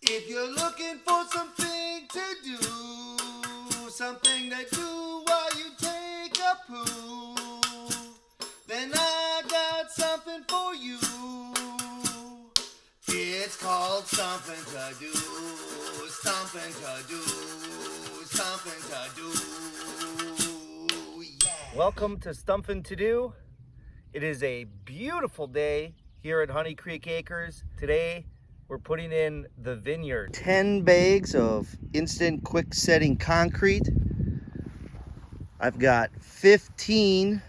If you're looking for something to do, something to do while you take a poo, then I got something for you. It's called something to do, something to do, something to do, yeah. Welcome to Stumpin' To Do. It is a beautiful day here at Honey Creek Acres. Today, we're putting in the Vineyard. 10 bags of instant quick setting concrete. I've got 15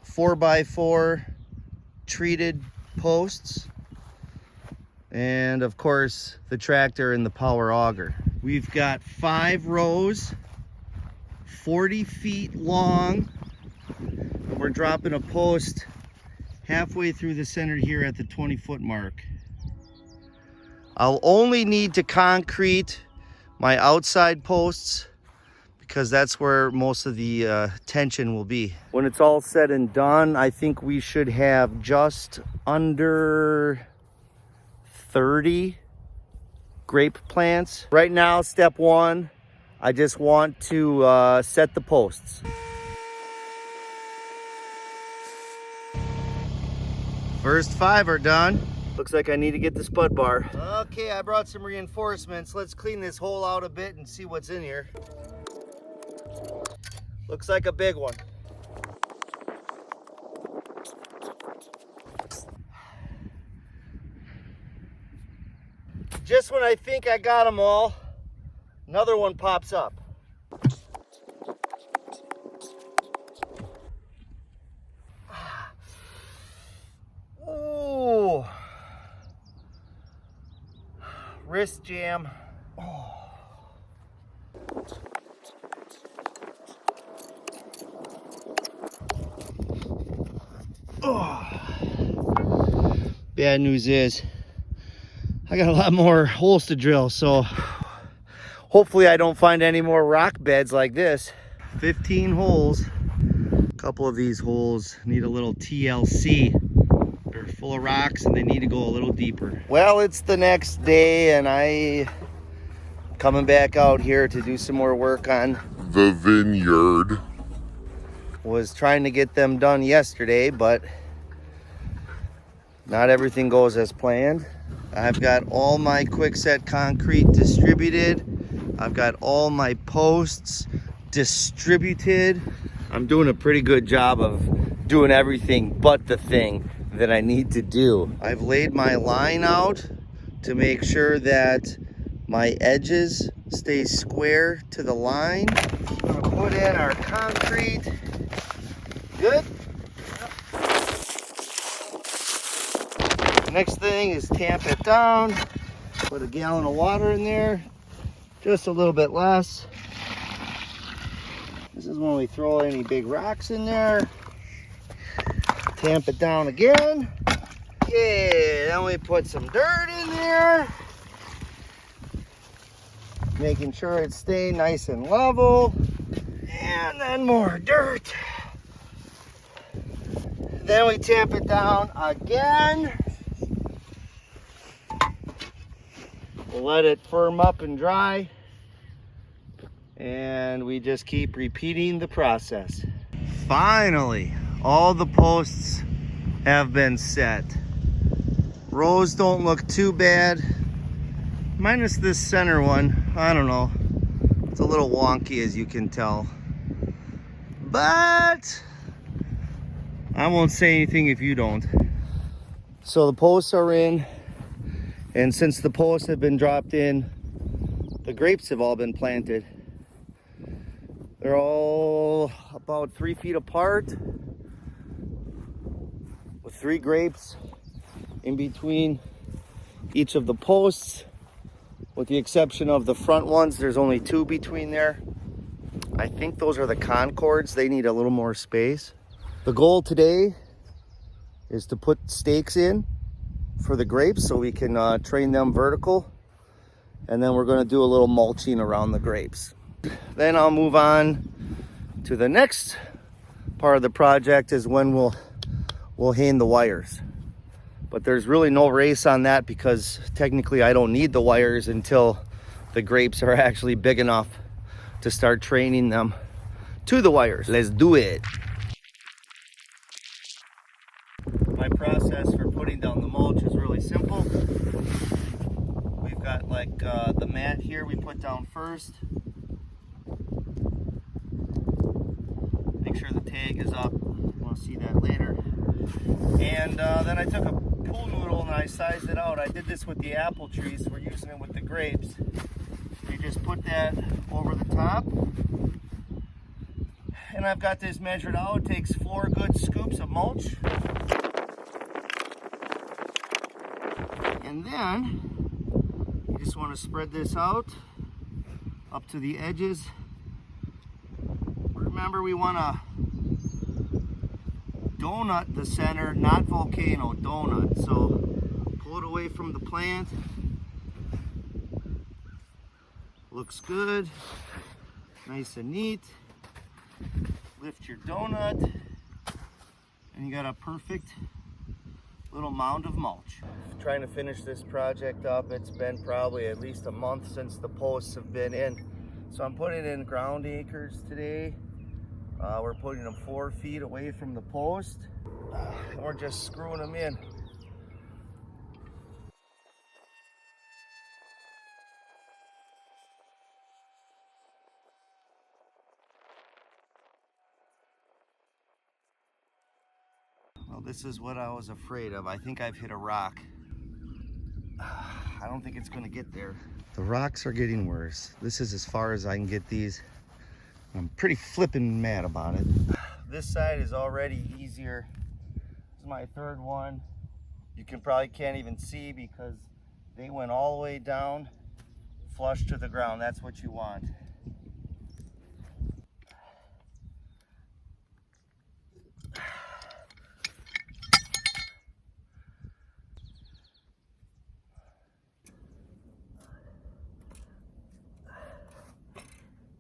4x4 treated posts. And of course, the tractor and the power auger. We've got 5 rows, 40 feet long. And we're dropping a post halfway through the center here at the 20-foot mark. I'll only need to concrete my outside posts because that's where most of the tension will be. When it's all said and done, I think we should have just under 30 grape plants. Right now, step one, I just want to set the posts. First 5 are done. Looks like I need to get the spud bar. Okay, I brought some reinforcements. Let's clean this hole out a bit and see what's in here. Looks like a big one. Just when I think I got them all, another one pops up. Ooh. Wrist jam. Oh. Oh. Bad news is I got a lot more holes to drill, so hopefully I don't find any more rock beds like this. 15 holes. A couple of these holes need a little TLC. They're full of rocks and they need to go a little deeper. Well, it's the next day and I'm coming back out here to do some more work on the Vineyard. Was trying to get them done yesterday, but not everything goes as planned. I've got all my quickset concrete distributed. I've got all my posts distributed. I'm doing a pretty good job of doing everything but the thing that I need to do. I've laid my line out to make sure that my edges stay square to the line. I'm gonna put in our concrete. Good. Next thing is tamp it down. Put a gallon of water in there, just a little bit less. This is when we throw any big rocks in there. Tamp it down again. Okay, then we put some dirt in there. Making sure it's staying nice and level. And then more dirt. Then we tamp it down again. We'll let it firm up and dry. And we just keep repeating the process. Finally, all the posts have been set. Rows don't look too bad. Minus this center one. I don't know. It's a little wonky, as you can tell. But I won't say anything if you don't. So the posts are in. And since the posts have been dropped in, the grapes have all been planted. They're all about 3 feet apart with 3 grapes in between each of the posts. With the exception of the front ones, there's only 2 between there. I think those are the Concords. They need a little more space. The goal today is to put stakes in for the grapes so we can train them vertical. And then we're going to do a little mulching around the grapes. Then I'll move on to the next part of the project is when we'll hang the wires. But there's really no race on that because technically I don't need the wires until the grapes are actually big enough to start training them to the wires. Let's do it. My process for putting down the mulch is really simple. We've got like the mat here we put down first. Make sure the tag is up. We'll see that later. And then I took a pool noodle and I sized it out. I did this with the apple trees. We're using it with the grapes. You just put that over the top. And I've got this measured out. It takes 4 good scoops of mulch. And then you just want to spread this out up to the edges. Remember, we want to donut the center, not volcano, donut. So pull it away from the plant. Looks good, nice and neat. Lift your donut, and you got a perfect little mound of mulch. Trying to finish this project up. It's been probably at least a month since the posts have been in. So I'm putting in ground acres today. We're putting them 4 feet away from the post. And we're just screwing them in. Well, this is what I was afraid of. I think I've hit a rock. I don't think it's gonna get there. The rocks are getting worse. This is as far as I can get these. I'm pretty flippin' mad about it. This side is already easier. This is my 3rd one. You probably can't even see because they went all the way down, flush to the ground. That's what you want.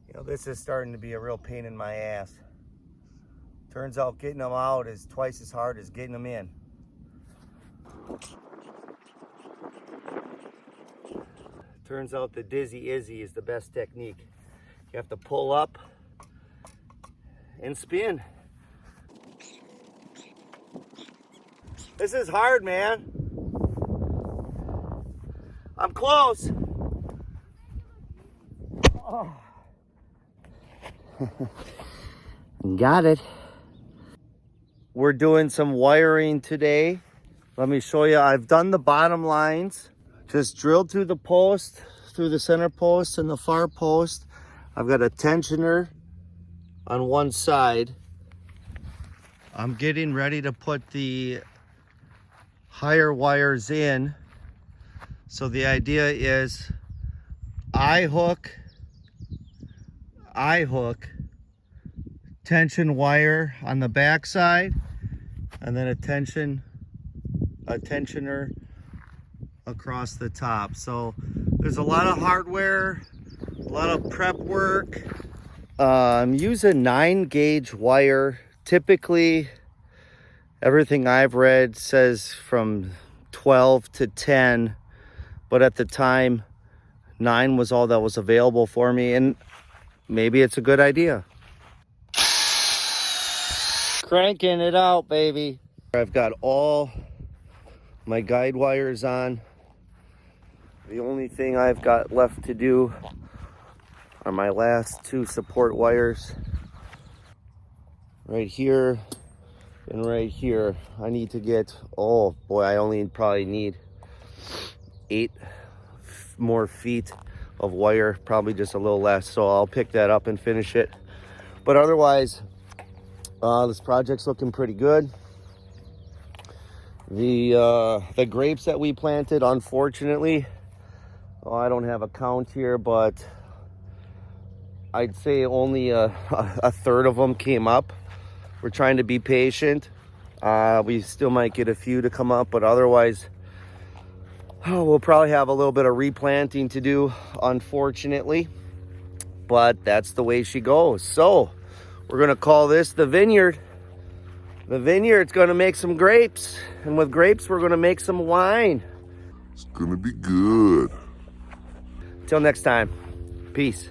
You know, this is starting to be a real pain in my ass. Turns out getting them out is twice as hard as getting them in. Turns out the Dizzy Izzy is the best technique. You have to pull up and spin. This is hard, man. I'm close. Oh. Got it. We're doing some wiring today. Let me show you. I've done the bottom lines. Just drilled through the post, through the center post and the far post. I've got a tensioner on one side. I'm getting ready to put the higher wires in. So the idea is I hook, tension wire on the back side, and then a tensioner across the top. So there's a lot of hardware, a lot of prep work. I'm using 9-gauge wire. Typically, everything I've read says from 12 to 10, but at the time, 9 was all that was available for me, and maybe it's a good idea. Cranking it out, baby. I've got all my guide wires on. The only thing I've got left to do are my last 2 support wires. Right here and right here. I need to get, oh boy, I only probably need 8 more feet of wire, probably just a little less. So I'll pick that up and finish it. But otherwise, this project's looking pretty good. The grapes that we planted, unfortunately, I don't have a count here, but I'd say only a third of them came up. We're trying to be patient. We still might get a few to come up, but otherwise, we'll probably have a little bit of replanting to do, unfortunately. But that's the way she goes. So we're gonna call this the Vineyard. The vineyard's gonna make some grapes, and with grapes, we're gonna make some wine. It's gonna be good. Till next time, peace.